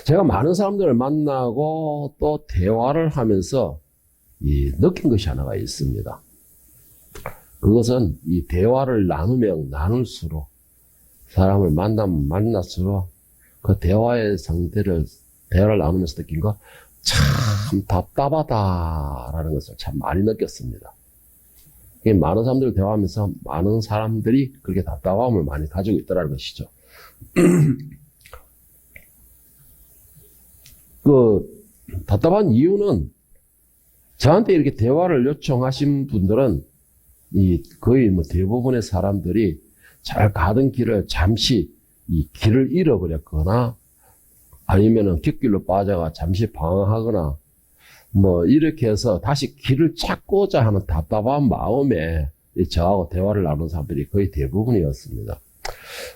제가 많은 사람들을 만나고 또 대화를 하면서 느낀 것이 하나가 있습니다. 그것은 이 대화를 나누면 나눌수록, 사람을 만나면 만날수록 그 대화의 대화를 나누면서 느낀 거, 참 답답하다라는 것을 참 많이 느꼈습니다. 많은 사람들을 대화하면서 많은 사람들이 그렇게 답답함을 많이 가지고 있다는 것이죠. 답답한 이유는, 저한테 이렇게 대화를 요청하신 분들은 거의 대부분의 사람들이 잘 가던 길을 잠시 이 길을 잃어버렸거나, 아니면은 곁길로 빠져가 잠시 방황하거나, 이렇게 해서 다시 길을 찾고자 하는 답답한 마음에 저하고 대화를 나눈 사람들이 거의 대부분이었습니다.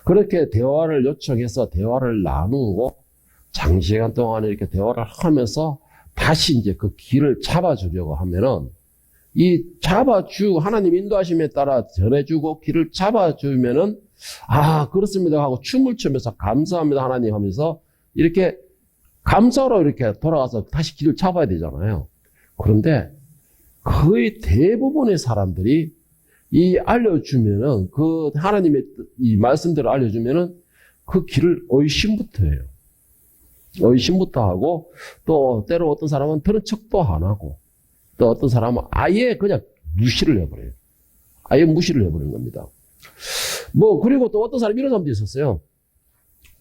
그렇게 대화를 요청해서 대화를 나누고 장시간 동안 이렇게 대화를 하면서 다시 이제 그 길을 잡아주려고 하면은, 하나님 인도하심에 따라 전해주고 길을 잡아주면은, 그렇습니다 하고 춤을 추면서 감사합니다 하나님 하면서 이렇게 감사로 이렇게 돌아가서 다시 길을 잡아야 되잖아요. 그런데 거의 대부분의 사람들이 알려주면은, 그 하나님의 이 말씀대로 알려주면은 그 길을 의심부터 해요. 의심부터 하고, 또 때로 어떤 사람은 들은 척도 안 하고, 또 어떤 사람은 아예 그냥 무시를 해버려요. 아예 무시를 해버리는 겁니다. 그리고 또 어떤 사람이 이런 사람도 있었어요.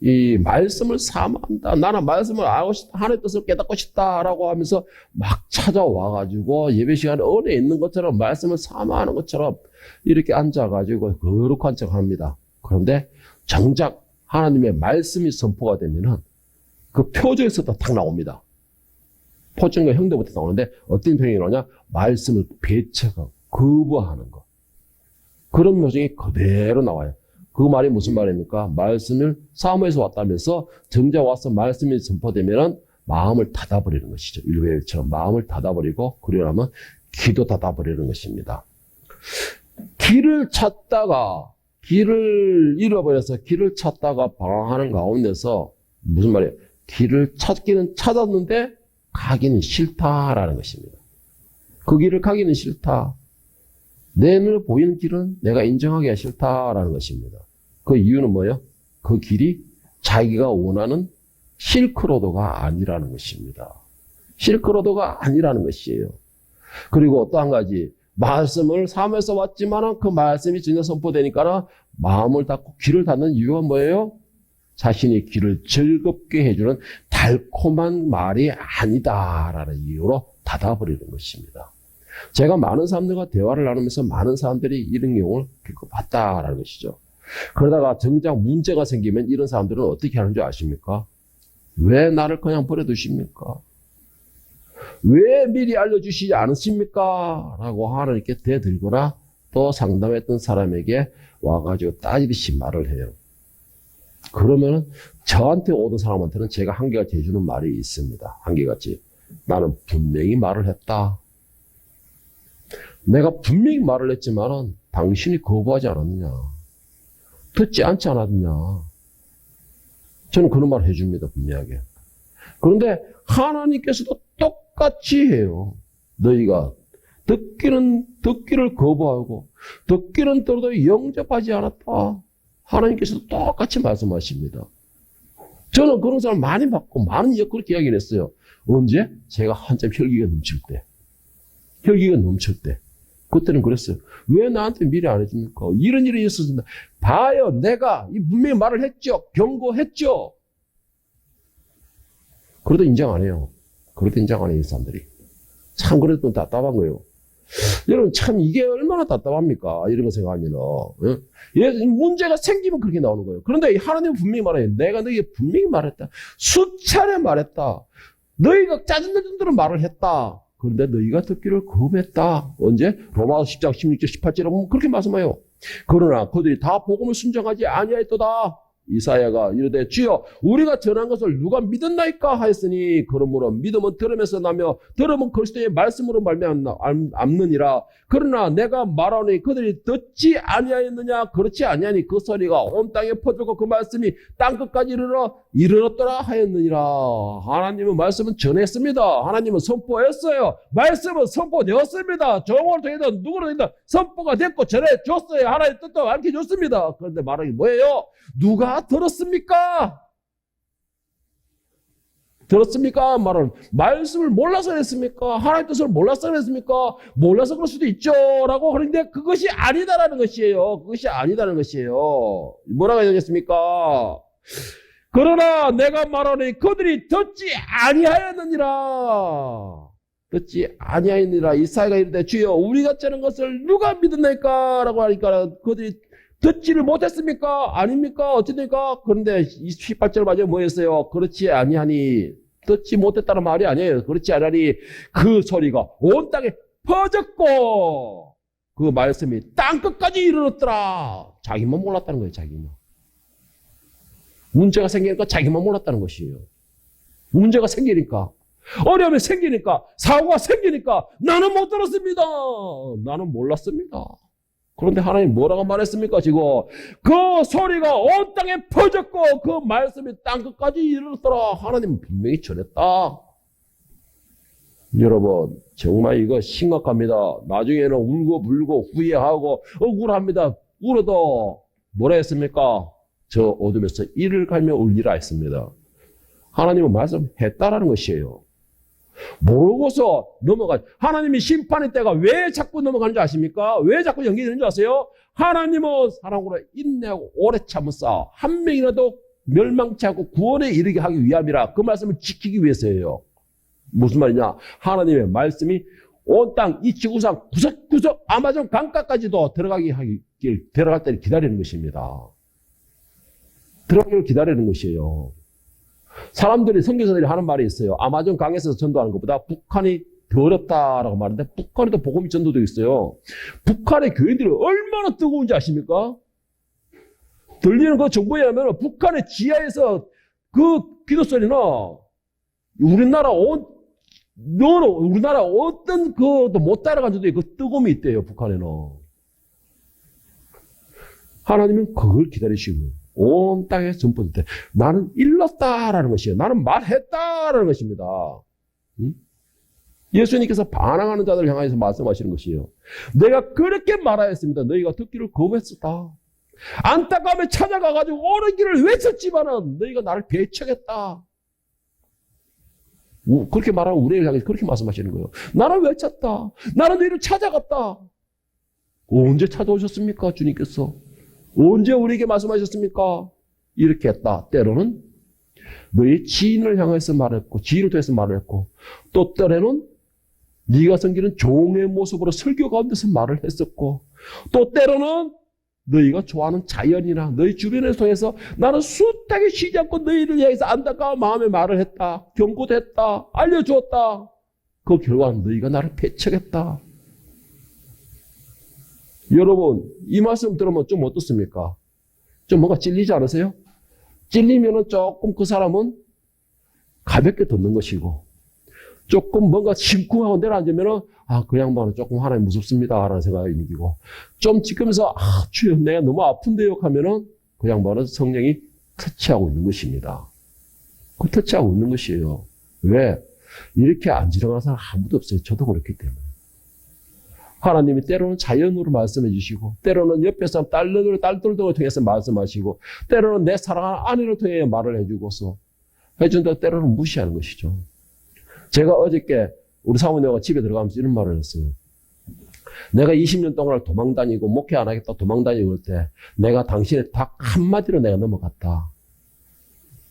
이 말씀을 사모한다. 나는 말씀을 알고 싶다. 하나님의 뜻을 깨닫고 싶다라고 하면서 막 찾아와가지고 예배 시간에 은혜 있는 것처럼 말씀을 사모하는 것처럼 이렇게 앉아가지고 거룩한 척 합니다. 그런데 정작 하나님의 말씀이 선포가 되면은 그 표정에서도 탁 나옵니다. 포증과 형태부터 나오는데 어떤 표정이 나오냐? 말씀을 배척하고 거부하는 거. 그런 표정이 그대로 나와요. 그 말이 무슨 말입니까? 말씀을 사모해서 왔다면서 정작 와서 말씀이 선포되면은 마음을 닫아버리는 것이죠. 일회일처럼 마음을 닫아버리고, 그러려면 기도 닫아버리는 것입니다. 길을 잃어버려서 길을 찾다가 방황하는 가운데서 무슨 말이에요? 길을 찾기는 찾았는데 가기는 싫다라는 것입니다. 그 길을 가기는 싫다. 내 눈에 보이는 길은 내가 인정하기가 싫다라는 것입니다. 그 이유는 뭐예요? 그 길이 자기가 원하는 실크로드가 아니라는 것입니다. 실크로드가 아니라는 것이에요. 그리고 또 한 가지, 말씀을 사모해서 왔지만 그 말씀이 전혀 선포되니까 마음을 닫고 귀를 닫는 이유가 뭐예요? 자신이 귀를 즐겁게 해주는 달콤한 말이 아니다라는 이유로 닫아버리는 것입니다. 제가 많은 사람들과 대화를 나누면서 많은 사람들이 이런 경우를 겪어봤다라는 것이죠. 그러다가 정작 문제가 생기면 이런 사람들은 어떻게 하는 줄 아십니까? 왜 나를 그냥 버려두십니까? 왜 미리 알려주시지 않으십니까? 라고 하나님께 대들거나 또 상담했던 사람에게 와가지고 따지듯이 말을 해요. 그러면은 저한테 오는 사람한테는 제가 한결같이 해주는 말이 있습니다. 한결같이. 나는 분명히 말을 했다. 내가 분명히 말을 했지만은 당신이 거부하지 않았느냐. 듣지 않지 않았느냐. 저는 그런 말을 해줍니다. 분명하게. 그런데 하나님께서도 똑같이 해요. 너희가 듣기를 거부하고 듣기는 들어도 영접하지 않았다. 하나님께서도 똑같이 말씀하십니다. 저는 그런 사람 많이 봤고 많은 그렇게 이야기를 했어요. 언제? 제가 한참 혈기가 넘칠 때. 혈기가 넘칠 때. 그때는 그랬어요. 왜 나한테 미리 안 해줍니까? 이런 일이 있었습니다. 봐요. 내가 분명히 말을 했죠. 경고했죠. 그래도 인정 안 해요. 그래도 인정 안 해요. 이 사람들이. 참 그래도 답답한 거예요. 여러분 참 이게 얼마나 답답합니까? 이런 거 생각하면은. 문제가 생기면 그렇게 나오는 거예요. 그런데 하나님은 분명히 말해요. 내가 너희에게 분명히 말했다. 수차례 말했다. 너희가 짜증내는 대로 말을 했다. 그런데 너희가 듣기를 거부했다. 언제? 로마서 10장 16절 18절에 보면 그렇게 말씀해요. 그러나 그들이 다 복음을 순종하지 아니하였도다. 이사야가 이르되 주여 우리가 전한 것을 누가 믿었나이까 하였으니 그러므로 믿음은 들음에서 나며 들음은 그리스도의 말씀으로 말미암느니라. 그러나 내가 말하노니 그들이 듣지 아니하였느냐. 그렇지 아니하니 그 소리가 온 땅에 퍼지고 그 말씀이 땅끝까지 이르렀더라 하였느니라. 하나님은 말씀은 전했습니다. 하나님은 선포했어요. 말씀은 선포되었습니다. 종으로 통해서 누구로 통해서 선포가 됐고 전해줬어요. 하나님의 뜻도 가르쳐줬습니다. 그런데 말하기 뭐예요? 누가 들었습니까? 들었습니까? 말은 말씀을 몰라서 그랬습니까? 하나님의 뜻을 몰라서 그랬습니까? 몰라서 그럴 수도 있죠 라고 하는데 그것이 아니다라는 것이에요. 그것이 아니다라는 것이에요. 뭐라고 해야 되겠습니까? 그러나 내가 말하니 그들이 듣지 아니하였느니라. 듣지 아니하였느니라. 이사야가 이르되 주여 우리가 전한 것을 누가 믿었나이까? 라고 하니까 그들이 듣지를 못했습니까? 아닙니까? 어쨌습니까? 그런데 18절 맞아요. 뭐였어요? 그렇지 아니하니. 듣지 못했다는 말이 아니에요. 그렇지 아니하니 그 소리가 온 땅에 퍼졌고 그 말씀이 땅끝까지 이르렀더라. 자기만 몰랐다는 거예요. 자기만. 문제가 생기니까 자기만 몰랐다는 것이에요. 문제가 생기니까 어려움이 생기니까 사고가 생기니까 나는 못 들었습니다. 나는 몰랐습니다. 그런데 하나님 뭐라고 말했습니까? 지금 그 소리가 온 땅에 퍼졌고 그 말씀이 땅끝까지 이르렀더라. 하나님 분명히 전했다. 여러분 정말 이거 심각합니다. 나중에는 울고 불고 후회하고 억울합니다. 울어도 뭐라 했습니까? 저 어둠에서 이를 갈며 울리라 했습니다. 하나님은 말씀했다라는 것이에요. 모르고서 넘어가. 하나님이 심판의 때가 왜 자꾸 넘어가는 줄 아십니까? 왜 자꾸 연기되는 줄 아세요? 하나님은 사랑으로 인내하고 오래 참으사 한 명이라도 멸망치 않고 구원에 이르게 하기 위함이라. 그 말씀을 지키기 위해서예요. 무슨 말이냐? 하나님의 말씀이 온 땅, 이 지구상 구석구석 아마존 강가까지도 들어갈 때를 기다리는 것입니다. 들어가기를 기다리는 것이에요. 사람들이 선교사들이 하는 말이 있어요. 아마존 강에서 전도하는 것보다 북한이 더 어렵다라고 말하는데 북한에도 복음이 전도되어 있어요. 북한의 교인들이 얼마나 뜨거운지 아십니까? 들리는 그 정보에 의하면 북한의 지하에서 그 기도 소리는 우리나라 어떤 그도 못 따라간 정도의 그 뜨거움이 있대요. 북한에는. 하나님은 그걸 기다리시고 온 땅에 전포될 때 나는 일렀다라는 것이에요. 나는 말했다라는 것입니다. 예수님께서 반항하는 자들을 향해서 말씀하시는 것이에요. 내가 그렇게 말하였습니다. 너희가 듣기를 거부했었다. 안타까움에 찾아가가지고 옳은 길을 외쳤지만은 너희가 나를 배척했다. 그렇게 말하면 우리를 향해서 그렇게 말씀하시는 거예요. 나를 외쳤다. 나는 너희를 찾아갔다. 언제 찾아오셨습니까? 주님께서. 언제 우리에게 말씀하셨습니까? 이렇게 했다. 때로는 너희 지인을 향해서 말했고 지인을 통해서 말을 했고 또 때로는 네가 섬기는 종의 모습으로 설교 가운데서 말을 했었고 또 때로는 너희가 좋아하는 자연이나 너희 주변에서 통해서 나는 숱하게 쉬지 않고 너희를 향해서 안타까운 마음에 말을 했다. 경고도 했다. 알려주었다. 그 결과는 너희가 나를 배척했다. 여러분 이 말씀 들으면 좀 어떻습니까? 좀 뭔가 찔리지 않으세요? 찔리면은 조금 그 사람은 가볍게 듣는 것이고 조금 뭔가 심쿵하고 내려앉으면은 그 양반은 조금 하나님 무섭습니다 라는 생각이 생기고 좀 지키면서 주여 내가 너무 아픈데요 하면은 그 양반은 성령이 터치하고 있는 것입니다. 그 터치하고 있는 것이에요. 왜? 이렇게 안지렁한 사람 아무도 없어요. 저도 그렇기 때문에. 하나님이 때로는 자연으로 말씀해 주시고 때로는 옆에 사람 딸들을 통해서 말씀하시고 때로는 내 사랑하는 아내를 통해 말을 해주고서 해준다 때로는 무시하는 것이죠. 제가 어저께 우리 사모님과 집에 들어가면서 이런 말을 했어요. 내가 20년 동안 도망 다니고 목회 안 하겠다 도망 다니고 그럴 때 내가 당신의 딱 한마디로 내가 넘어갔다.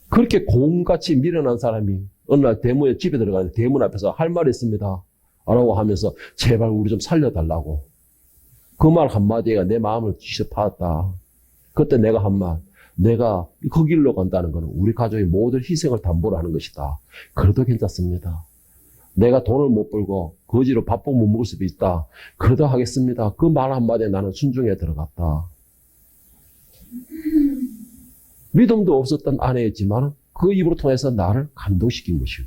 그렇게 곰같이 미련한 사람이 어느 날 대문에 집에 들어가는데 대문 앞에서 할 말이 있습니다. 라고 하면서 제발 우리 좀 살려달라고. 그 말 한마디가 내 마음을 쥐어 파았다. 그때 내가 한 말, 내가 그 길로 간다는 것은 우리 가족의 모든 희생을 담보로 하는 것이다. 그래도 괜찮습니다. 내가 돈을 못 벌고 거지로 밥도 못 먹을 수도 있다. 그래도 하겠습니다. 그 말 한마디에 나는 순종에 들어갔다. 믿음도 없었던 아내였지만 그 입으로 통해서 나를 감동시킨 것이요.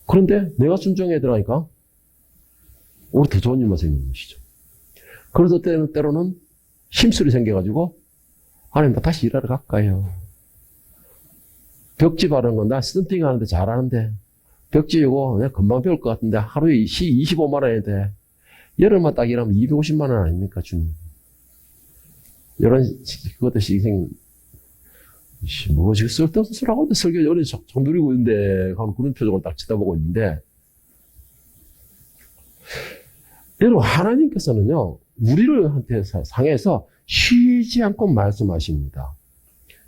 그런데 내가 순종해야 되니까 오히려 더 좋은 일만 생기는 것이죠. 그래서 때로는 심술이 생겨가지고 하나님 나 다시 일하러 갈까요? 벽지 바르는 건 나 썬팅 하는데 잘하는데 벽지이고 그냥 금방 배울 것 같은데 하루에 25만 원인데 열흘만 딱 일하면 250만 원 아닙니까 주님? 이런 그것도 시생 뭐 지금 쓸데없는 소리하고 설교 연애 쫙 누리고 있는데 하는 그런 표정을 딱 쳐다보고 있는데 여러분 하나님께서는요 우리를 한테 상해서 쉬지 않고 말씀하십니다.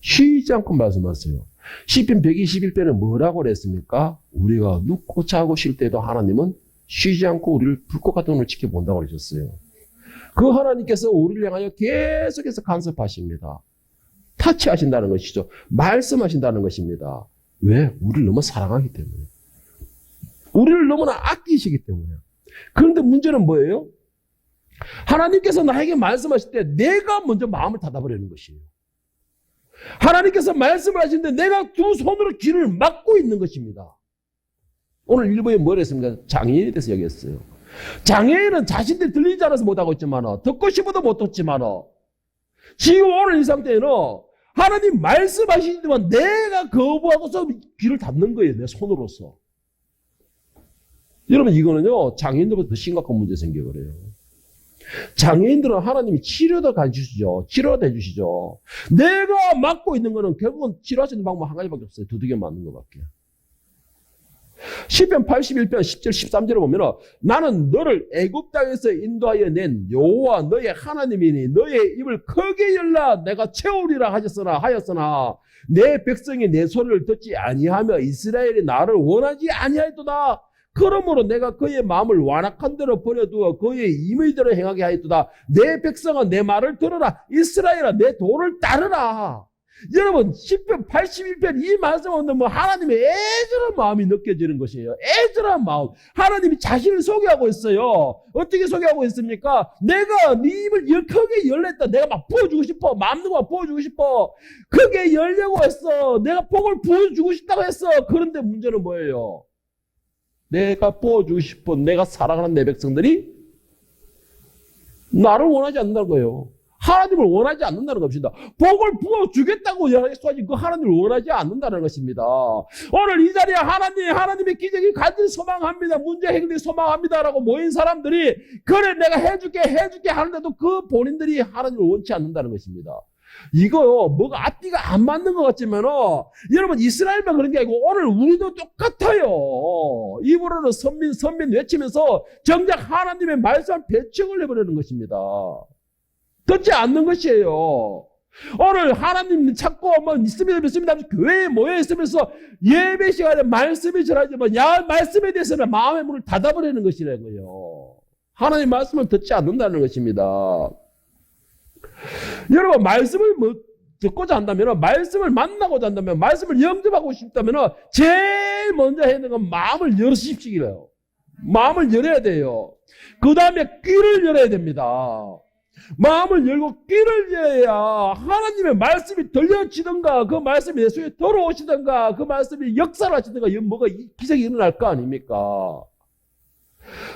쉬지 않고 말씀하세요. 시편 121편에 뭐라고 그랬습니까? 우리가 눕고 자고 쉴 때도 하나님은 쉬지 않고 우리를 불꽃 같은 눈을 지켜본다고 그러셨어요. 그 하나님께서 우리를 향하여 계속해서 간섭하십니다. 타치하신다는 것이죠. 말씀하신다는 것입니다. 왜? 우리를 너무 사랑하기 때문에. 우리를 너무나 아끼시기 때문에. 그런데 문제는 뭐예요? 하나님께서 나에게 말씀하실 때 내가 먼저 마음을 닫아버리는 것이에요. 하나님께서 말씀을 하시는데 내가 두 손으로 귀를 막고 있는 것입니다. 오늘 일부에 뭘 했습니까? 장애인에 대해서 얘기했어요. 장애인은 자신들이 들리지 않아서 못하고 있지만 듣고 싶어도 못 듣지만 지금 오늘 이 상태에는 하나님 말씀하시지만 내가 거부하고서 귀를 닫는 거예요. 내 손으로서. 여러분 이거는요 장애인들보다 더 심각한 문제 생겨버려요. 장애인들은 하나님이 치료도 가르치시죠. 치료도 해주시죠. 내가 맡고 있는 거는 결국은 치료할 수 있는 방법 한 가지밖에 없어요. 두들겨 맞는 것밖에. 시편 81편 10절 13절에 보면 나는 너를 애굽 땅에서 인도하여 낸 여호와 너의 하나님이니 너의 입을 크게 열라 내가 채우리라 하였으나 내 백성이 내 소리를 듣지 아니하며 이스라엘이 나를 원하지 아니하였도다. 그러므로 내가 그의 마음을 완악한 대로 버려두어 그의 임의대로 행하게 하였도다. 내 백성아 내 말을 들으라. 이스라엘아 내 도를 따르라. 여러분 시편 81편 이 말씀은 뭐 하나님의 애절한 마음이 느껴지는 것이에요. 애절한 마음. 하나님이 자신을 소개하고 있어요. 어떻게 소개하고 있습니까? 내가 네 입을 크게 열렸다. 내가 막 부어주고 싶어. 마음도 막 부어주고 싶어. 크게 열려고 했어. 내가 복을 부어주고 싶다고 했어. 그런데 문제는 뭐예요? 내가 부어주고 싶어. 내가 사랑하는 내 백성들이 나를 원하지 않는다는 거예요. 하나님을 원하지 않는다는 것입니다. 복을 부어주겠다고 약속하지 그 하나님을 원하지 않는다는 것입니다. 오늘 이 자리에 하나님의 기적이 간절히 소망합니다. 문제 해결이 소망합니다라고 모인 사람들이 그래 내가 해줄게 하는데도 그 본인들이 하나님을 원치 않는다는 것입니다. 이거 뭐가 앞뒤가 안 맞는 것 같지만 여러분 이스라엘만 그런 게 아니고 오늘 우리도 똑같아요. 입으로는 선민 외치면서 정작 하나님의 말씀을 배척을 해버리는 것입니다. 듣지 않는 것이에요. 오늘 하나님 찾고 뭐 믿습니다. 교회에 모여 있으면서 예배 시간에 말씀이 전하지만 말씀에 대해서는 마음의 문을 닫아버리는 것이라는 거예요. 하나님 말씀을 듣지 않는다는 것입니다. 여러분 말씀을 듣고자 한다면 말씀을 만나고자 한다면 말씀을 영접하고 싶다면 제일 먼저 해야 되는 건 마음을 열으십시오. 마음을 열어야 돼요. 그 다음에 귀를 열어야 됩니다. 마음을 열고 귀를 열어야 하나님의 말씀이 들려지든가 그 말씀이 내 속에 들어오시든가 그 말씀이 역사를 하시든가 뭐가 기적이 일어날 거 아닙니까?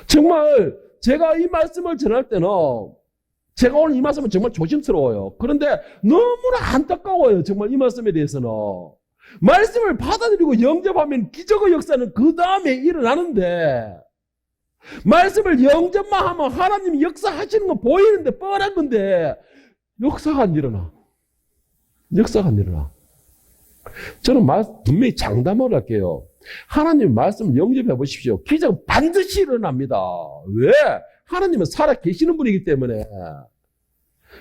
정말 제가 이 말씀을 전할 때는 제가 오늘 이 말씀은 정말 조심스러워요. 그런데 너무나 안타까워요. 정말 이 말씀에 대해서는. 말씀을 받아들이고 영접하면 기적의 역사는 그 다음에 일어나는데 말씀을 영접만 하면 하나님이 역사하시는 건 보이는데 뻔한 건데 역사가 안 일어나. 역사가 안 일어나. 저는 분명히 장담을 할게요. 하나님 말씀을 영접해 보십시오. 기적은 반드시 일어납니다. 왜? 하나님은 살아 계시는 분이기 때문에.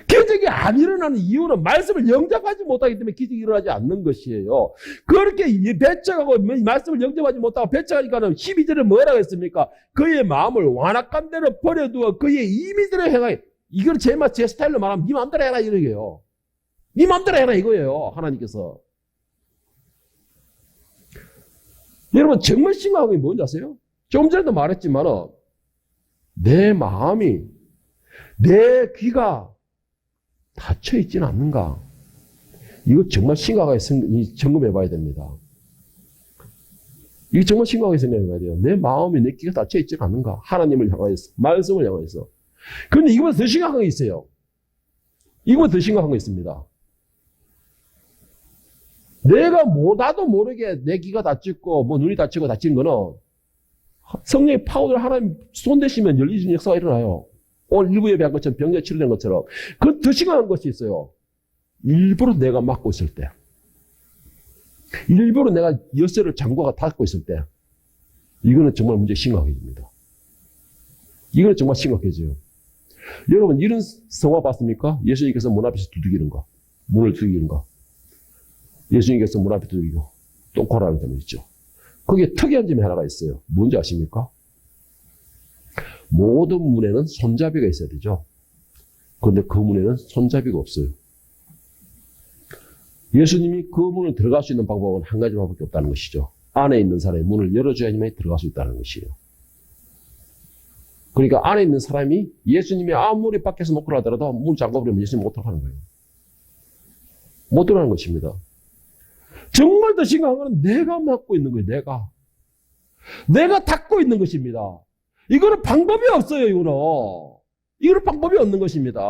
기적이 안 일어나는 이유는 말씀을 영접하지 못하기 때문에 기적이 일어나지 않는 것이에요. 그렇게 배척하고 말씀을 영접하지 못하고 배척하니까는 12절에 뭐라고 했습니까? 그의 마음을 완악한 대로 버려두어 그의 임의대로 행하여. 이걸 제 스타일로 말하면 네 마음대로 해라 이러게요. 네 마음대로 해라 이거예요. 하나님께서. 여러분 정말 심각한 게 뭔지 아세요? 조금 전에도 말했지만 내 마음이 내 귀가 닫혀있지는 않는가? 이거 정말 심각하게 점검해 봐야 됩니다. 이게 정말 심각하게 생각해 봐야 돼요. 내 마음이 내 귀가 닫혀 있지 않는가? 하나님을 향하여서, 말씀을 향하여서. 그런데 이거보다 더 심각한 게 있어요. 이거보다 더 심각한 거 있습니다. 나도 모르게 내 귀가 닫히고, 눈이 닫히고 닫힌 거는 성령의 파워를 하나님 손대시면 열리는 역사가 일어나요. 오늘 일부 예배한 것처럼 병자 치료된 것처럼. 그 더 심각한 것이 있어요. 일부러 내가 막고 있을 때. 일부러 내가 열쇠를 잠궈가 닫고 있을 때. 이거는 정말 문제 심각해집니다. 이거는 정말 심각해져요. 여러분, 이런 성화 봤습니까? 예수님께서 문 앞에서 두들기는 거. 문을 두들기는 거. 예수님께서 문 앞에 두들기고 똥코라는 점이 있죠. 거기에 특이한 점이 하나가 있어요. 뭔지 아십니까? 모든 문에는 손잡이가 있어야 되죠. 그런데 그 문에는 손잡이가 없어요. 예수님이 그 문을 들어갈 수 있는 방법은 한 가지밖에 없다는 것이죠. 안에 있는 사람이 문을 열어줘야지만 들어갈 수 있다는 것이에요. 그러니까 안에 있는 사람이 예수님이 아무리 밖에서 놓고 하더라도 문 잠궈버리면 예수님 못 들어가는 거예요. 못 들어가는 것입니다. 정말 더 심각한 건 내가 막고 있는 거예요. 내가 닫고 있는 것입니다. 이거는 방법이 없어요. 이거는 방법이 없는 것입니다.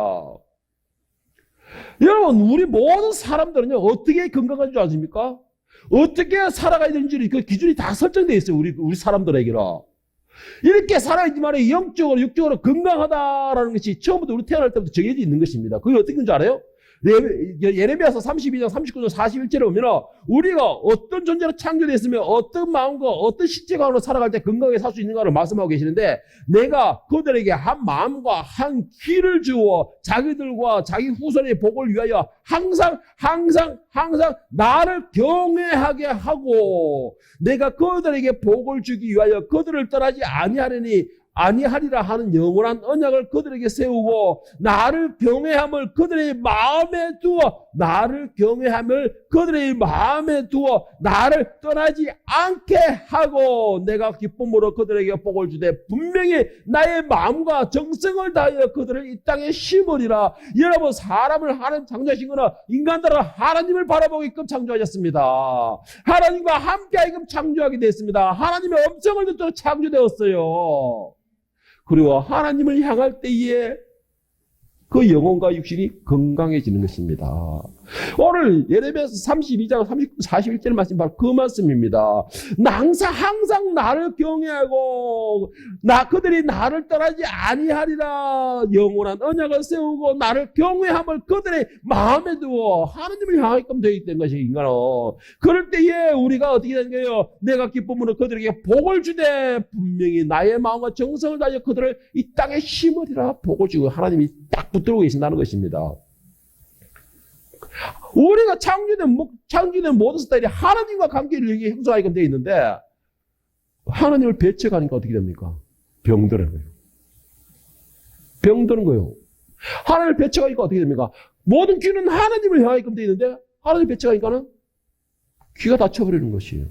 여러분, 우리 모든 사람들은요, 어떻게 건강한 줄 아십니까? 어떻게 살아가야 되는지 그 기준이 다 설정되어 있어요. 우리 사람들에게는. 이렇게 살아야지만 영적으로, 육적으로 건강하다라는 것이 처음부터 우리 태어날 때부터 정해져 있는 것입니다. 그게 어떻게 되는지 알아요? 예레미야서 32장 39절 41절에 보면 우리가 어떤 존재로 창조되었으며 어떤 마음과 어떤 신체관으로 살아갈 때 건강하게 살 수 있는가를 말씀하고 계시는데, 내가 그들에게 한 마음과 한 귀를 주어 자기들과 자기 후손의 복을 위하여 항상 나를 경외하게 하고, 내가 그들에게 복을 주기 위하여 그들을 떠나지 아니하리라 하는 영원한 언약을 그들에게 세우고, 나를 경외함을 그들의 마음에 두어 나를 떠나지 않게 하고, 내가 기쁨으로 그들에게 복을 주되 분명히 나의 마음과 정성을 다하여 그들을 이 땅에 심으리라. 여러분, 사람을 하나님 창조하신 것은 인간들은 하나님을 바라보게끔 창조하셨습니다. 하나님과 함께하게끔 창조하게 되었습니다. 하나님의 음성을 듣도록 창조되었어요. 그리고 하나님을 향할 때에 그 영혼과 육신이 건강해지는 것입니다. 오늘 예레미야서 32장 41절 말씀 바로 그 말씀입니다. 항상 나를 경외하고 그들이 나를 떠나지 아니하리라. 영원한 언약을 세우고 나를 경외함을 그들의 마음에 두어 하나님을 향하게끔 되어 있던 것이 인간은. 그럴 때에 우리가 어떻게 되는 거예요? 내가 기쁨으로 그들에게 복을 주되 분명히 나의 마음과 정성을 다하여 그들을 이 땅에 심으리라. 복을 주고 하나님이 딱 붙들고 계신다는 것입니다. 우리가 창조된 모든 스타일이 하나님과 관계를 형성하게끔 되어 있는데, 하나님을 배척하니까 어떻게 됩니까? 병드는 거예요. 병드는 거예요. 하나님을 배척하니까 어떻게 됩니까? 모든 귀는 하나님을 향하게끔 되어 있는데, 하나님을 배척하니까는 귀가 닫혀버리는 것이에요.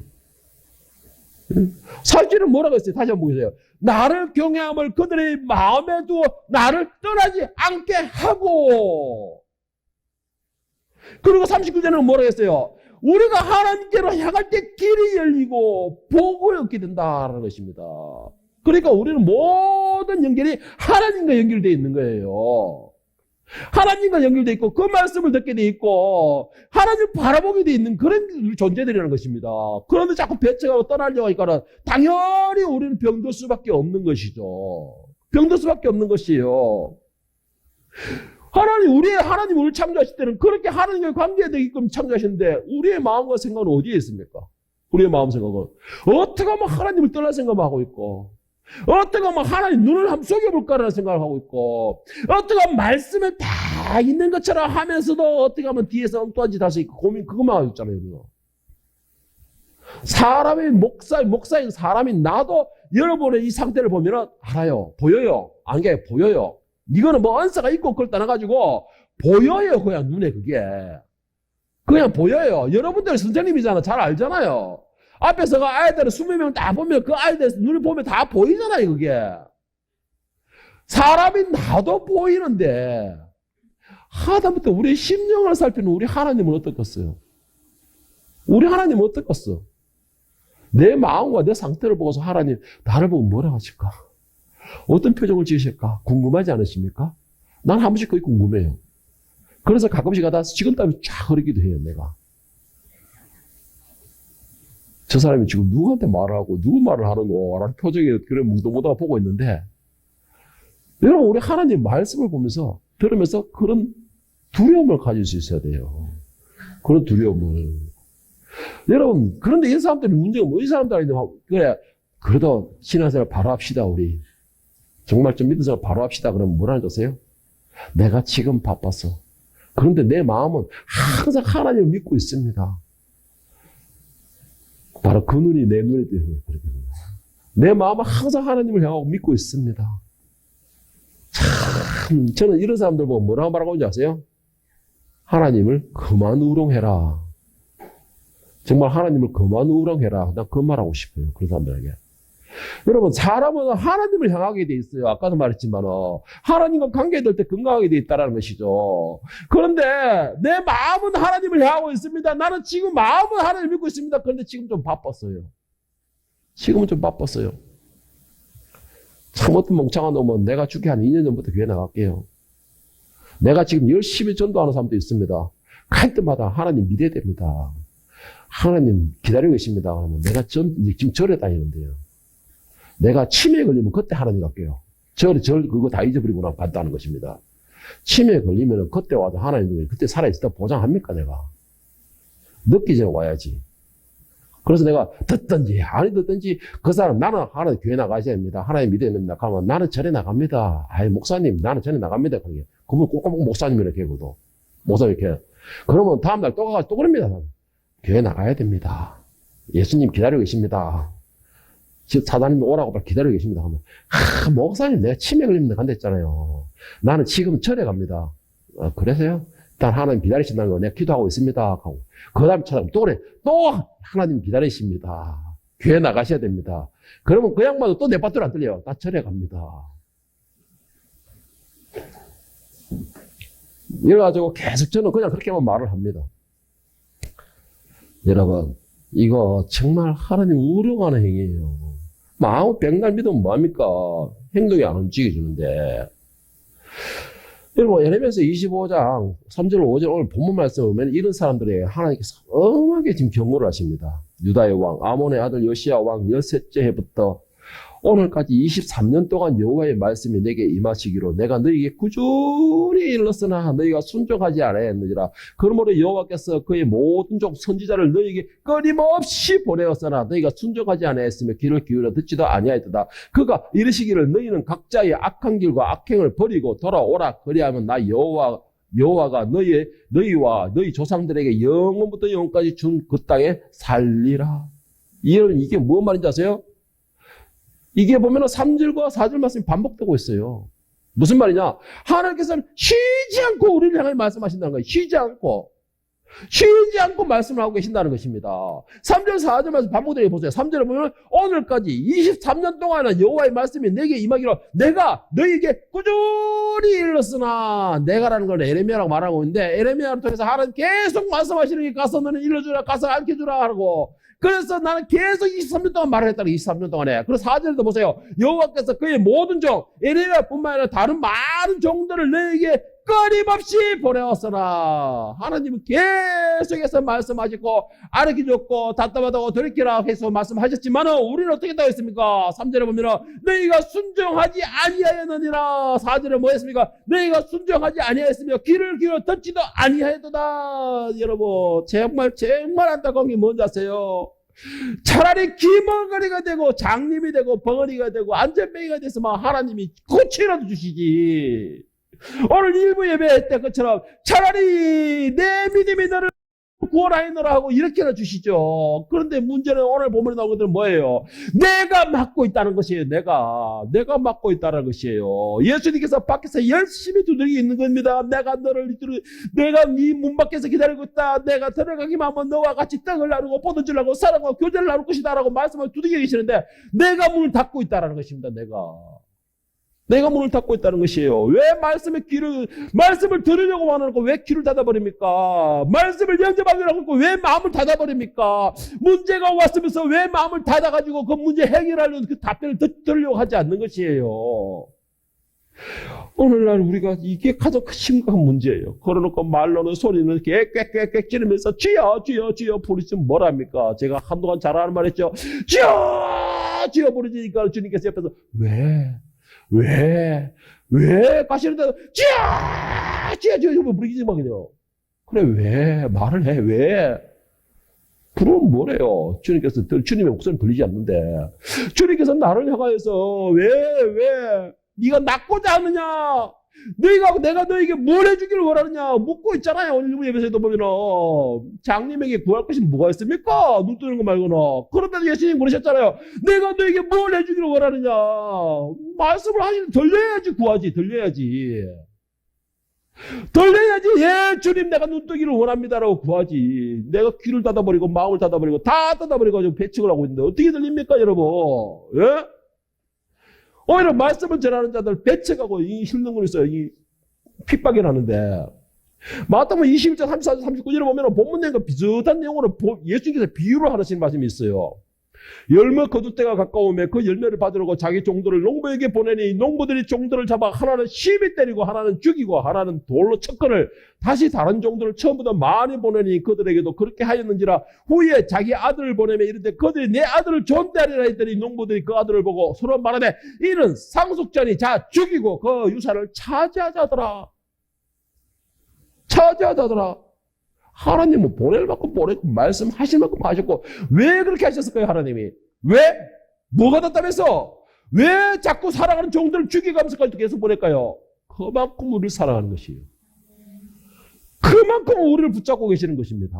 사실은 뭐라고 했어요? 다시 한번 보세요. 나를 경외함을 그들의 마음에 두어 나를 떠나지 않게 하고, 그리고 39절에는 뭐라고 했어요? 우리가 하나님께로 향할 때 길이 열리고 복을 얻게 된다는 것입니다. 그러니까 우리는 모든 연결이 하나님과 연결되어 있는 거예요. 하나님과 연결되어 있고 그 말씀을 듣게 되어 있고 하나님을 바라보게 되어 있는 그런 존재들이라는 것입니다. 그런데 자꾸 배척하고 떠나려고 하니까 당연히 우리는 병들 수밖에 없는 것이죠. 병들 수밖에 없는 것이에요. 하나님 우리를 창조하실 때는 그렇게 하나님과 관계되게끔 창조하셨는데, 우리의 마음과 생각은 어디에 있습니까? 우리의 마음 생각은 어떻게 하면 하나님을 떠날 생각을 하고 있고, 어떻게 하면 하나님 눈을 한번 속여볼까라는 생각을 하고 있고, 어떻게 하면 말씀을 다 있는 것처럼 하면서도 어떻게 하면 뒤에서 엉뚱한 짓 할 수 있고, 그것만 하고 있잖아요. 우리가. 사람의 목사인 사람이 나도 여러분의 이 상태를 보면 알아요. 보여요. 안게 보여요. 이거는 뭐 언사가 있고 그걸 떠나가지고 보여요. 그냥 눈에 그게. 그냥 보여요. 여러분들 선생님이잖아. 잘 알잖아요. 앞에서가 아이들을 20명 다 보면 그 아이들 눈을 보면 다 보이잖아요. 그게. 사람이 나도 보이는데 하다못해 우리의 심령을 살피는 우리 하나님은 어떻겠어요? 우리 하나님은 어떻겠어? 내 마음과 내 상태를 보고서 하나님 나를 보고 뭐라 하실까? 어떤 표정을 지으실까? 궁금하지 않으십니까? 난 한 번씩 거의 궁금해요. 그래서 가끔씩 가다 식은땀이 쫙 흐르기도 해요, 내가. 저 사람이 지금 누구한테 말을 하고 누구 말을 하는 거라는 표정이 그래 뭉뚱뭉뚱 보고 있는데, 여러분 우리 하나님 말씀을 보면서 들으면서 그런 두려움을 가질 수 있어야 돼요. 그런 두려움을. 여러분 그런데 이 사람들이 문제가 뭐, 이 사람들이 그래 그래도 신앙생활 바로 합시다. 우리 정말 좀 믿는 사람 바로 합시다. 그러면 뭐라는 줄 아세요? 내가 지금 바빴어. 그런데 내 마음은 항상 하나님을 믿고 있습니다. 바로 그 눈이 내 눈이 되는 거예요. 내 마음은 항상 하나님을 향하고 믿고 있습니다. 참, 저는 이런 사람들 보고 뭐라고 말하고 있는지 아세요? 하나님을 그만 우롱해라. 정말 하나님을 그만 우롱해라. 난 그 말하고 싶어요. 그런 사람들에게. 여러분, 사람은 하나님을 향하게 돼 있어요. 아까도 말했지만, 하나님과 관계될 때 건강하게 돼 있다는 것이죠. 그런데 내 마음은 하나님을 향하고 있습니다. 나는 지금 마음은 하나님을 믿고 있습니다. 그런데 지금 좀 바빴어요. 지금은 좀 바빴어요. 참 어떤 멍청한 놈은 내가 죽기 한 2년 전부터 교회 나갈게요. 내가 지금 열심히 전도하는 사람도 있습니다. 갈 때마다 하나님 믿어야 됩니다. 하나님 기다리고 계십니다. 그러면 내가 지금 절에 다니는데요. 내가 치매에 걸리면 그때 하나님 갈게요. 절 그거 다 잊어버리고 나 봤다는 것입니다. 치매에 걸리면 그때 와서 하나님 그때 살아있다 보장합니까 내가? 늦기 전에 와야지. 그래서 내가 듣든지 아니 듣든지 그 사람 나는 하나님 교회 나가셔야 됩니다. 하나님 믿어야 됩니다. 그러면 나는 절에 나갑니다. 아이 목사님 나는 절에 나갑니다. 그러면 꼭 목사님 이렇게 해고도 목사님 이렇게 그러면 다음날 또 가서 또 그럽니다. 교회 나가야 됩니다. 예수님 기다리고 계십니다. 사단님이 오라고 기다리고 계십니다. 하면, 목사님, 내가 치매 걸립니다. 간다 했잖아요. 나는 지금 절에 갑니다. 그래서요? 일단 하나님 기다리신다는 거 내가 기도하고 있습니다. 하고. 그 다음 찾아가면 또 그래. 또 하나님 기다리십니다. 교회 나가셔야 됩니다. 그러면 그 양반도 또 내 밭대로 안 들려요. 나 절에 갑니다. 이래가지고 계속 저는 그냥 그렇게만 말을 합니다. 여러분, 이거 정말 하나님 우롱하는 행위예요. 아무 백날 믿으면 뭐합니까? 행동이 안 움직여주는데. 여러분, 예레미야서 25장 3절 5절 오늘 본문 말씀을 보면 이런 사람들에게 하나님께서 엄하게 지금 경고를 하십니다. 유다의 왕, 아몬의 아들 요시야 왕 13째 해부터 오늘까지 23년 동안 여호와의 말씀이 내게 임하시기로 내가 너희에게 꾸준히 일렀으나 너희가 순종하지 아니하였느니라. 그러므로 여호와께서 그의 모든 종 선지자를 너희에게 끊임없이 보내었으나 너희가 순종하지 아니하였으며 귀를 기울여 듣지도 아니하였다. 그가 이르시기를 너희는 각자의 악한 길과 악행을 버리고 돌아오라. 그리하면 나 여호와가 너희와 너희 조상들에게 영원부터 영원까지 준 그 땅에 살리라. 이게 무슨 말인지 아세요? 이게 보면은 3절과 4절 말씀이 반복되고 있어요. 무슨 말이냐? 하나님께서는 쉬지 않고 우리를 향해 말씀하신다는 거예요. 쉬지 않고 말씀을 하고 계신다는 것입니다. 3절, 4절 말씀 반복되게 보세요. 3절에 보면 오늘까지 23년 동안은 여호와의 말씀이 내게 임하기로 내가 너희에게 꾸준히 일렀으나 내가라는 걸 에레미야라고 말하고 있는데 에레미야를 통해서 하나님 계속 말씀하시는 게 가서 너는 일러주라 가서 알려주라 하고 그래서 나는 계속 23년 동안 말을 했다는 23년 동안에. 그래서 4절에도 보세요. 여호와께서 그의 모든 종, 에레미야뿐만 아니라 다른 많은 종들을 너에게 끊임없이 보내었으나 하나님은 계속해서 말씀하셨고 아르기줬고 답답하다고 돌이키라 해서 말씀하셨지만 우리는 어떻게 되어 있습니까? 3절에 보면 너희가 순종하지 아니하였느니라. 4절에 뭐 했습니까? 너희가 순종하지 아니하였으며 귀를 기울여 듣지도 아니하였도다. 여러분 정말 안타까운 게 뭔지 아세요? 차라리 기머거리가 되고 장님이 되고 벙어리가 되고 안전뱅이가 됐으면 하나님이 고치라도 주시지. 오늘 일부 예배할 때 것처럼 차라리 내 믿음이 너를 구원하였노라 하고 이렇게나 주시죠. 그런데 문제는 오늘 본문에 나오는 것들은 뭐예요? 내가 맡고 있다는 것이에요. 내가 맡고 있다는 것이에요. 예수님께서 밖에서 열심히 두들기 있는 겁니다. 내가 네 문 밖에서 기다리고 있다. 내가 들어가기만 하면 너와 같이 떡을 나누고 포도주를 나누고 사랑과 교제를 나눌 것이다 라고 말씀을 두들겨 계시는데 내가 문을 닫고 있다는 것입니다. 내가. 내가 문을 닫고 있다는 것이에요. 왜 말씀을 들으려고 하는 거 왜 귀를 닫아버립니까? 말씀을 영접하려고 하고 왜 마음을 닫아버립니까? 문제가 왔으면서 왜 마음을 닫아가지고 그 문제 해결하려는 그 답변을 들으려고 하지 않는 것이에요. 오늘날 우리가 이게 가장 심각한 문제예요. 걸어놓고 말로는 소리는 꽥꽥꽥꽥 지르면서 주여 주여 주여 부르시면 뭐랍니까? 제가 한동안 잘하는 말 했죠. 주여 주여 부르시니까 주님께서 옆에서 왜 가시는데 주여 주여 부르기지 마그요. 그래 왜 말을 해 왜? 부르면 뭐래요? 주님께서 주님의 목소리 들리지 않는데 주님께서 나를 향하여서 왜 네가 낫고자 하느냐? 내가 너에게 뭘 해주기를 원하느냐? 묻고 있잖아요. 오늘 예배에서도 보면은 장님에게 구할 것이 뭐가 있습니까? 눈 뜨는 거 말고는. 그런데도 예수님 그러셨잖아요. 내가 너에게 뭘 해주기를 원하느냐? 말씀을 하시는 들려야지 구하지. 들려야지. 예 주님 내가 눈 뜨기를 원합니다라고 구하지. 내가 귀를 닫아버리고 마음을 닫아버리고 다 닫아버리고 지금 배척을 하고 있는데 어떻게 들립니까 여러분? 예? 오히려 말씀을 전하는 자들 배척하고 힐능거려서 핍박이 나는데 마태복음 21장 34, 39절에 보면 본문 내용과 비슷한 내용으로 예수님께서 비유를 하시는 말씀이 있어요. 열매 거둘 때가 가까우면 그 열매를 받으려고 자기 종들을 농부에게 보내니 농부들이 종들을 잡아 하나는 시비 때리고 하나는 죽이고 하나는 돌로 쳤거늘 다시 다른 종들을 처음보다 많이 보내니 그들에게도 그렇게 하였는지라 후에 자기 아들을 보내며 이르되 그들이 내 아들을 존대하리라 했더니 농부들이 그 아들을 보고 서로 말하되 이는 상속자니 자 죽이고 그 유산을 차지하자더라. 하나님은 보낼 만큼 보내고 말씀하실 만큼 하셨고 왜 그렇게 하셨을까요? 하나님이 왜? 뭐가 답답해서? 왜 자꾸 사랑하는 종들을 죽여가면서까지 계속 보낼까요? 그만큼 우리를 사랑하는 것이에요. 그만큼 우리를 붙잡고 계시는 것입니다.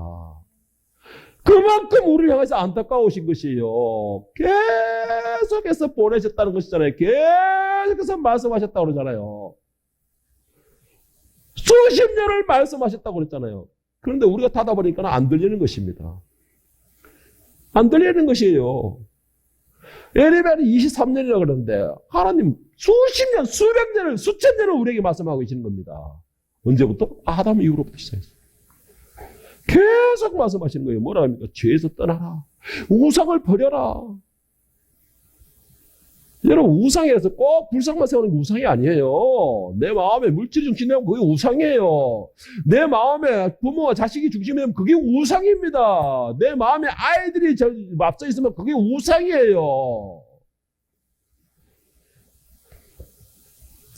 그만큼 우리를 향해서 안타까우신 것이에요. 계속해서 보내셨다는 것이잖아요. 계속해서 말씀하셨다고 그러잖아요. 수십 년을 말씀하셨다고 그랬잖아요. 그런데 우리가 닫아버리니까 안 들리는 것입니다. 안 들리는 것이에요. 예레미야는 23년이라고 그러는데 하나님 수십 년, 수백 년을, 수천 년을 우리에게 말씀하고 계시는 겁니다. 언제부터? 아담 이후로부터 시작했어요. 계속 말씀하시는 거예요. 뭐라 합니까? 죄에서 떠나라. 우상을 버려라. 여러분 우상이라서 꼭 불상만 세우는 게 우상이 아니에요. 내 마음에 물질이 중심되면 그게 우상이에요. 내 마음에 부모와 자식이 중심되면 그게 우상입니다. 내 마음에 아이들이 앞서 있으면 그게 우상이에요.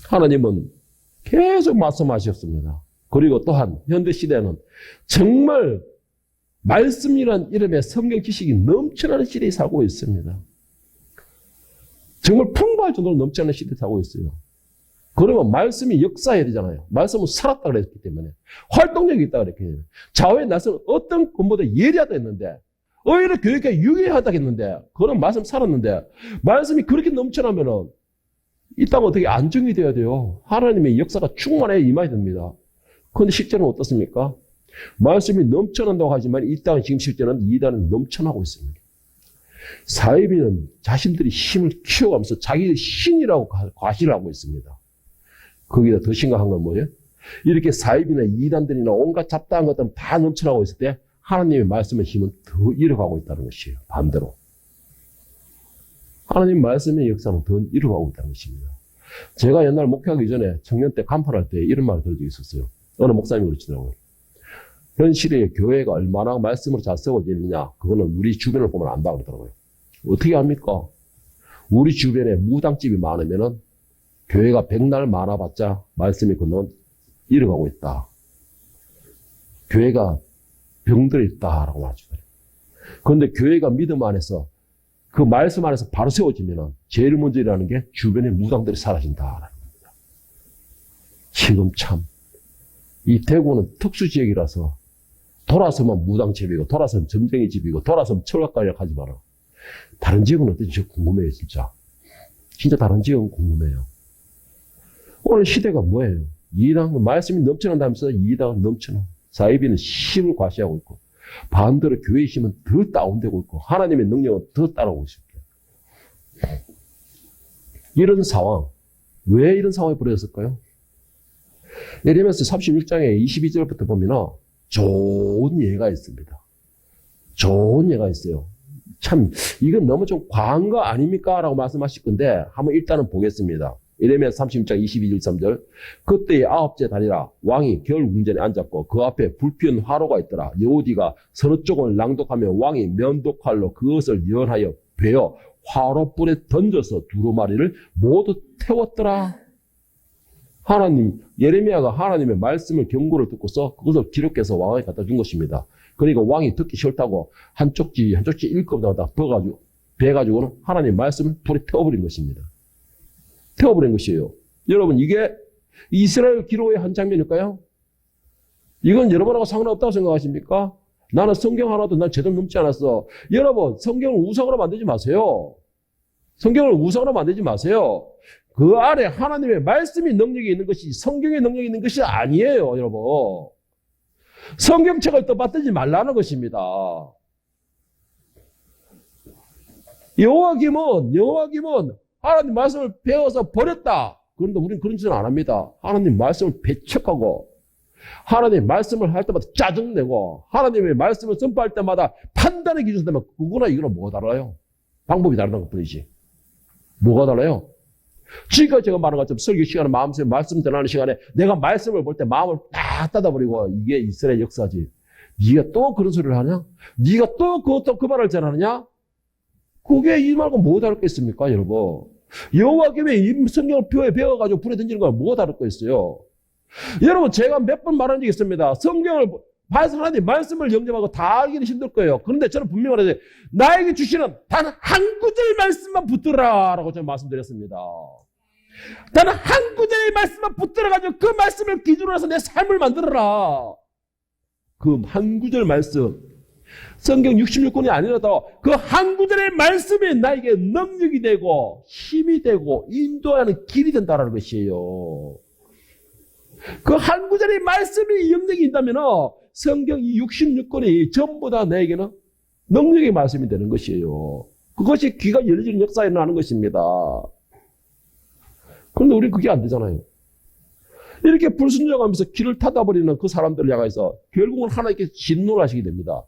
하나님은 계속 말씀하셨습니다. 그리고 또한 현대시대는 정말 말씀이라는 이름의 성경 지식이 넘쳐나는 시대에 살고 있습니다. 정말 풍부할 정도로 넘쳐나는 시대에 살고 있어요. 그러면 말씀이 역사해야 되잖아요. 말씀은 살았다 그랬기 때문에. 활동력이 있다 그랬기 때문에. 좌우의 날씨는 어떤 것보다 예리하다 했는데, 오히려 교육에 유리하다 했는데, 그런 말씀 살았는데, 말씀이 그렇게 넘쳐나면은, 이 땅은 어떻게 안정이 돼야 돼요? 하나님의 역사가 충만해 임해야 됩니다. 그런데 실제는 어떻습니까? 말씀이 넘쳐난다고 하지만 이 땅은 지금 실제는 이단은 넘쳐나고 있습니다. 사이비는 자신들이 힘을 키워가면서 자기 신이라고 과시를 하고 있습니다. 거기다 더 심각한 건 뭐예요? 이렇게 사이비나 이단들이나 온갖 잡다한 것들은 다 넘쳐나고 있을 때 하나님의 말씀의 힘은 더 잃어가고 있다는 것이에요. 반대로. 하나님 말씀의 역사는 더 잃어가고 있다는 것입니다. 제가 옛날 목회하기 전에 청년 때 간판할 때 이런 말을 들은 적이 있었어요. 어느 목사님이 그러시더라고요. 현실에 교회가 얼마나 말씀으로 잘 세워지느냐, 그거는 우리 주변을 보면 안다 그러더라고요. 어떻게 합니까? 우리 주변에 무당집이 많으면은 교회가 백날 많아봤자 말씀이 그는 잃어가고 있다. 교회가 병들어 있다라고 하죠. 그런데 교회가 믿음 안에서 그 말씀 안에서 바로 세워지면은 제일 먼저 일어나는 게 주변에 무당들이 사라진다라는 겁니다. 지금 참 이 대구는 특수지역이라서 돌아서면 무당집이고 돌아서면 점쟁이 집이고 돌아서면 철학가이라고 하지 마라. 다른 지역은 어떤지 궁금해요. 진짜 다른 지역은 궁금해요. 오늘 시대가 뭐예요? 이당 말씀이 넘쳐난다면서 이당은 넘쳐나. 사이비는 힘을 과시하고 있고 반대로 교회의 힘은 더 다운되고 있고 하나님의 능력은 더 따라오고 있습니다. 이런 상황, 왜 이런 상황이 벌어졌을까요? 예레미야서 36장에 22절부터 보면 좋은 예가 있습니다. 좋은 예가 있어요. 참 이건 너무 좀 과한 거 아닙니까? 라고 말씀하실 건데 한번 일단은 보겠습니다. 예레미야 36장 22절 3절 그때의 아홉째 달이라 왕이 겨울 궁전에 앉았고 그 앞에 불피운 화로가 있더라. 여호디가 서너 쪽을 낭독하며 왕이 면도칼로 그것을 연하여 베어 화로불에 던져서 두루마리를 모두 태웠더라. 하나님, 예레미야가 하나님의 말씀을 경고를 듣고서 그것을 기록해서 왕에게 갖다 준 것입니다. 그러니까 왕이 듣기 싫다고 한 쪽지 일급마다 베가지고는 하나님 말씀을 불에 태워버린 것입니다. 태워버린 것이에요. 여러분, 이게 이스라엘 기록의 한 장면일까요? 이건 여러분하고 상관없다고 생각하십니까? 나는 성경 하나도 난 제대로 넘지 않았어. 여러분, 성경을 우상으로 만들지 마세요. 성경을 우상으로 만들지 마세요. 그 아래 하나님의 말씀이 능력이 있는 것이 성경의 능력이 있는 것이 아니에요, 여러분. 성경책을 떠받들지 말라는 것입니다. 여호와김은 하나님 말씀을 배워서 버렸다. 그런데 우리는 그런 짓은 안 합니다. 하나님 말씀을 배척하고 하나님의 말씀을 할 때마다 짜증내고 하나님의 말씀을 선포할 때마다 판단의 기준 되면 그거나 이거나 뭐가 달라요? 방법이 다르다는 것뿐이지. 뭐가 달라요? 지금까지 제가 말한 것처럼 설교 시간에 마음속에 말씀 전하는 시간에 내가 말씀을 볼 때 마음을 딱 닫아버리고 이게 이스라엘 역사지. 네가 또 그런 소리를 하냐? 네가 또 그 말을 전하느냐? 그게 이 말과 뭐 다를 거 있습니까, 여러분? 여호와께 성경을 표에 배워가지고 불에 던지는 거랑 뭐가 다를 거 있어요? 여러분, 제가 몇 번 말한 적이 있습니다. 성경을 봐서 하나님 말씀을 영접하고 다 알기는 힘들 거예요. 그런데 저는 분명히 말하죠. 나에게 주시는 단 한 구절 말씀만 붙들어라 라고 저는 말씀드렸습니다. 단 한 구절의 말씀만 붙들어가지고 그 말씀을 기준으로 해서 내 삶을 만들어라. 그 한 구절 말씀. 성경 66권이 아니라도 그 한 구절의 말씀이 나에게 능력이 되고 힘이 되고 인도하는 길이 된다는 것이에요. 그 한 구절의 말씀이 영역이 있다면 성경 이 66권이 전부 다 나에게는 능력의 말씀이 되는 것이에요. 그것이 귀가 열려지는 역사에 일어나는 것입니다. 그런데 우리는 그게 안 되잖아요. 이렇게 불순종하면서 길을 닫아버리는 그 사람들을 향해서 결국은 하나님께서 진노를 하시게 됩니다.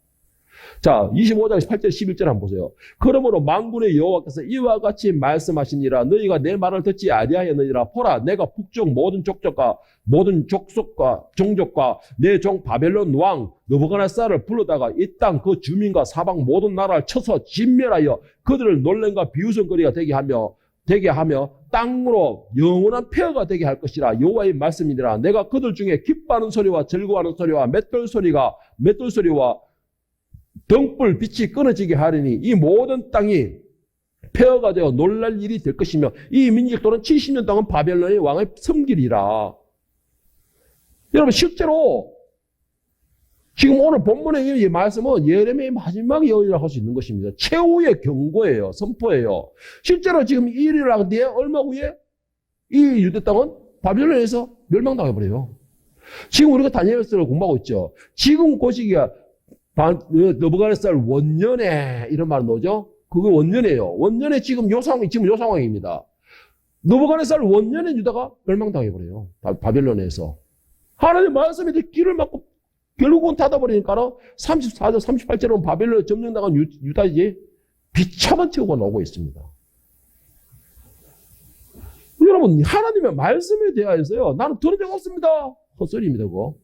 자, 25장 8절 11절 한번 보세요. 그러므로 만군의 여호와께서 이와 같이 말씀하시니라. 너희가 내 말을 듣지 아니하였느니라. 보라, 내가 북쪽 모든 족속과 모든 족속과 종족과 내 종 바벨론 왕 느부갓네살을 불러다가 이 땅 그 주민과 사방 모든 나라를 쳐서 진멸하여 그들을 놀램과 비웃음거리가 되게 하며 땅으로 영원한 폐허가 되게 할 것이라. 여호와의 말씀이니라. 내가 그들 중에 기뻐하는 소리와 즐거워하는 소리와 맷돌 소리와 등불 빛이 끊어지게 하리니 이 모든 땅이 폐허가 되어 놀랄 일이 될 것이며 이 민족 또는 70년 동안 바벨론의 왕을 섬기리라. 여러분, 실제로 지금 오늘 본문의 이 말씀은 예레미야의 마지막 예언이라고 할 수 있는 것입니다. 최후의 경고예요. 선포예요. 실제로 지금 이 일이 일어나는 뒤에 얼마 후에 이 유대 땅은 바벨론에서 멸망당해버려요. 지금 우리가 다니엘서를 공부하고 있죠. 지금 그 시기가 느부갓네살 원년에 이런 말은 뭐죠? 그게 원년이에요. 원년에 지금 요 상황입니다. 느부갓네살 원년에 유다가 멸망당해버려요. 바벨론에서. 하나님 말씀에 길을 막고 결국은 닫아버리니까 34절, 38절은 바벨론에 점령당한 유다에 비참한 최후가 나오고 있습니다. 여러분, 하나님의 말씀에 대하여서요, 나는 들은 적 없습니다. 헛소리입니다, 그거.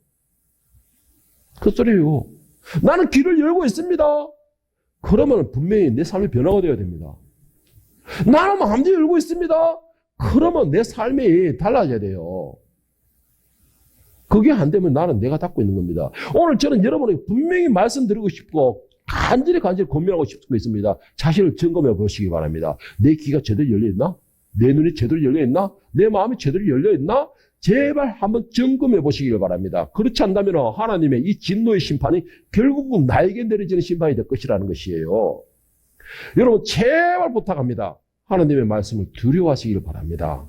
헛소리예요. 나는 길을 열고 있습니다. 그러면 분명히 내 삶의 변화가 되어야 됩니다. 나는 마음대로 열고 있습니다. 그러면 내 삶이 달라져야 돼요. 그게 안 되면 나는 내가 닫고 있는 겁니다. 오늘 저는 여러분에게 분명히 말씀드리고 싶고 간절히 고민하고 싶은 거 있습니다. 자신을 점검해 보시기 바랍니다. 내 귀가 제대로 열려있나? 내 눈이 제대로 열려있나? 내 마음이 제대로 열려있나? 제발 한번 점검해 보시길 바랍니다. 그렇지 않다면 하나님의 이 진노의 심판이 결국은 나에게 내려지는 심판이 될 것이라는 것이에요. 여러분, 제발 부탁합니다. 하나님의 말씀을 두려워하시길 바랍니다.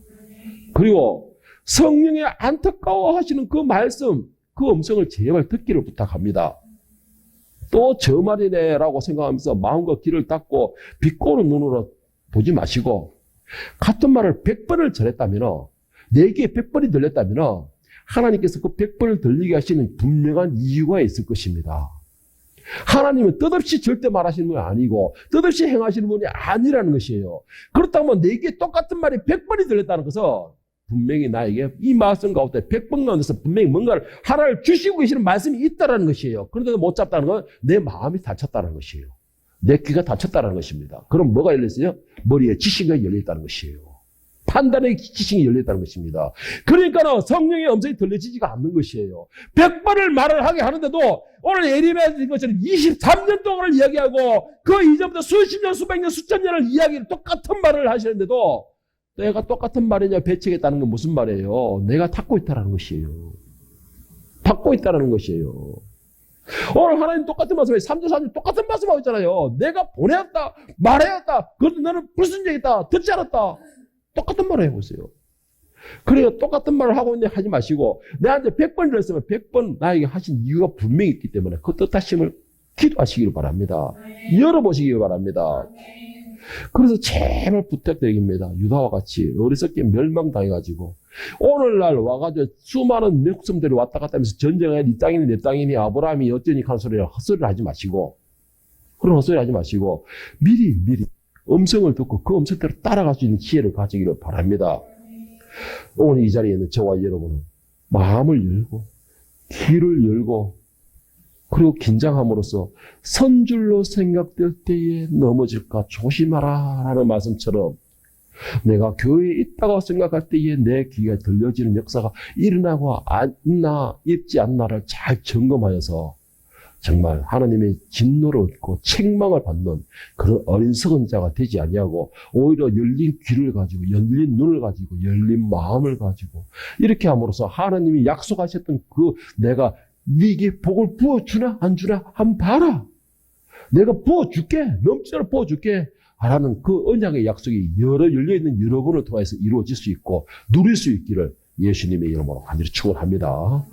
그리고 성령의 안타까워하시는 그 말씀, 그 음성을 제발 듣기를 부탁합니다. 또 저 말이네라고 생각하면서 마음과 귀를 닫고 비꼬는 눈으로 보지 마시고 같은 말을 100번을 전했다면 내 귀에 100번이 들렸다면 하나님께서 그 100번을 들리게 하시는 분명한 이유가 있을 것입니다. 하나님은 뜻없이 절대 말하시는 분이 아니고 뜻없이 행하시는 분이 아니라는 것이에요. 그렇다면 내 귀에 똑같은 말이 100번이 들렸다는 것은 분명히 나에게 이 말씀 가운데 100번 가운데서 분명히 뭔가를 하나를 주시고 계시는 말씀이 있다는 것이에요. 그런데도 못 잡다는 건 내 마음이 닫혔다는 것이에요. 내 귀가 닫혔다는 것입니다. 그럼 뭐가 열렸어요? 머리에 지식이 열려있다는 것이에요. 판단의 지식이 열려있다는 것입니다. 그러니까 성령의 음성이 들려지지가 않는 것이에요. 100번을 말을 하게 하는데도 오늘 예리매인 것처럼 23년 동안을 이야기하고 그 이전부터 수십 년, 수백 년, 수천 년을 이야기를 똑같은 말을 하시는데도 내가 똑같은 말이냐 배치겠다는 건 무슨 말이에요? 내가 닫고 있다는 것이에요. 닫고 있다는 것이에요. 오늘 하나님 똑같은 말씀에 3주 4주 똑같은 말씀하고 있잖아요. 내가 보내었다, 말해왔다, 그것도 너는 불순종했다, 듣지 않았다. 똑같은 말을 해보세요. 그러니까 똑같은 말을 하고 있는데 하지 마시고 내한테 100번을 했으면 100번 나에게 하신 이유가 분명히 있기 때문에 그 뜻하심을 기도하시기를 바랍니다. 열어보시기를 바랍니다. 그래서 제발 부탁드립니다. 유다와 같이 어리석게 멸망당해가지고 오늘날 와가지고 수많은 목숨들이 왔다 갔다 하면서 전쟁에 네 땅이니 내 땅이니 아브라함이 어쩌니 하는 소리를 헛소리를 하지 마시고 그런 헛소리 하지 마시고 미리 음성을 듣고 그 음성대로 따라갈 수 있는 기회를 가지기를 바랍니다. 오늘 이 자리에 있는 저와 여러분은 마음을 열고 귀를 열고 그리고 긴장함으로써 선줄로 생각될 때에 넘어질까 조심하라 라는 말씀처럼 내가 교회에 있다고 생각할 때에 내 귀가 들려지는 역사가 일어나고 않나 있지 않나를 잘 점검하여서 정말 하나님의 진노를 얻고 책망을 받는 그런 어리석은 자가 되지 아니하고 오히려 열린 귀를 가지고 열린 눈을 가지고 열린 마음을 가지고 이렇게 함으로써 하나님이 약속하셨던 그 내가 네게 복을 부어주나 안 주나 한번 봐라. 내가 부어줄게. 넘치도록 부어줄게. 라는 그 언약의 약속이 열려있는 여러 번을 통해서 이루어질 수 있고 누릴 수 있기를 예수님의 이름으로 간절히 축원합니다.